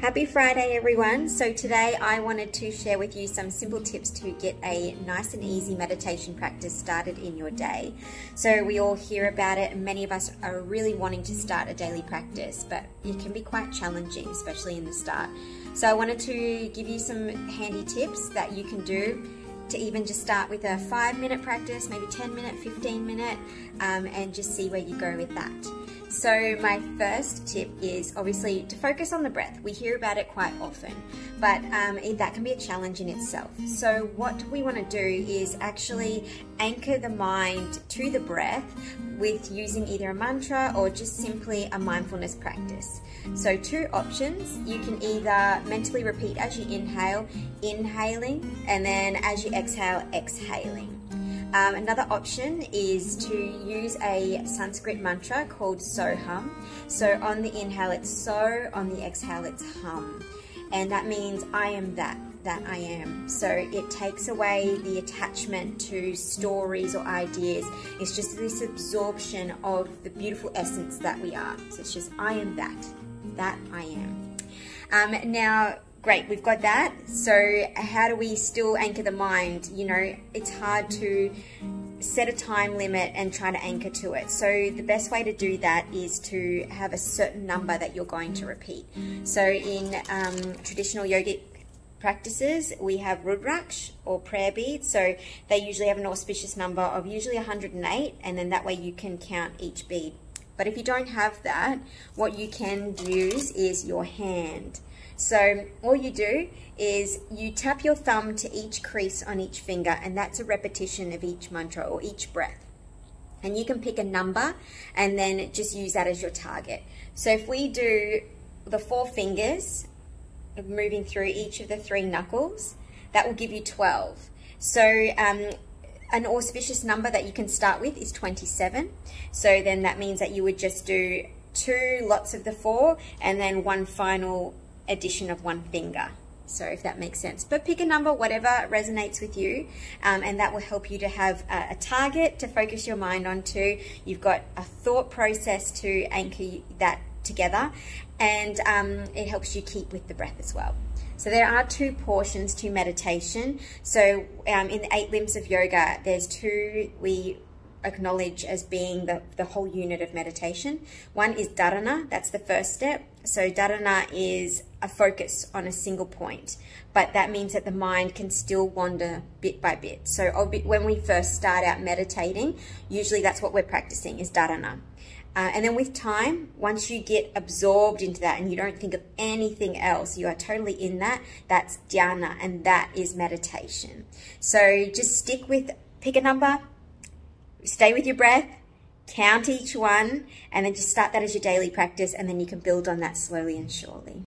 Happy Friday everyone. So today I wanted to share with you some simple tips to get a nice and easy meditation practice started in your day. So we all hear about it and many of us are really wanting to start a daily practice, but it can be quite challenging, especially in the start. So I wanted to give you some handy tips that you can do to even just start with a 5-minute practice, maybe 10-minute, 15-minute, and just see where you go with that. So my first tip is obviously to focus on the breath. We hear about it quite often, but that can be a challenge in itself. So what we want to do is actually anchor the mind to the breath with using either a mantra or just simply a mindfulness practice. So two options: you can either mentally repeat as you inhale, inhaling, and then as you exhale, exhaling. Another option is to use a Sanskrit mantra called Soham. So on the inhale it's So, on the exhale it's Hum. And that means I am that I am. So it takes away the attachment to stories or ideas. It's just this absorption of the beautiful essence that we are. So it's just I am that I am. Now, great, we've got that. So how do we still anchor the mind? You know, it's hard to set a time limit and try to anchor to it. So the best way to do that is to have a certain number that you're going to repeat. So in traditional yogic practices, we have Rudraksh or prayer beads. So they usually have an auspicious number of usually 108, and then that way you can count each bead. But if you don't have that, what you can use is your hand. So all you do is you tap your thumb to each crease on each finger, and that's a repetition of each mantra or each breath. And you can pick a number and then just use that as your target. So if we do the 4 fingers moving through each of the 3 knuckles, that will give you 12. So an auspicious number that you can start with is 27. So then that means that you would just do 2 lots of the 4 and then 1 final addition of 1 finger. So if that makes sense, but pick a number, whatever resonates with you, and that will help you to have a target to focus your mind onto. You've got a thought process to anchor that together, and it helps you keep with the breath as well. So there are 2 portions to meditation. So in the 8 limbs of yoga, there's 2 we acknowledge as being the whole unit of meditation. One is dharana, that's the first step. So dharana is a focus on a single point, but that means that the mind can still wander bit by bit. So when we first start out meditating, usually that's what we're practicing, is dharana. And then with time, once you get absorbed into that and you don't think of anything else, you are totally in that, that's dhyana, and that is meditation. So just pick a number, stay with your breath, count each one, and then just start that as your daily practice, and then you can build on that slowly and surely.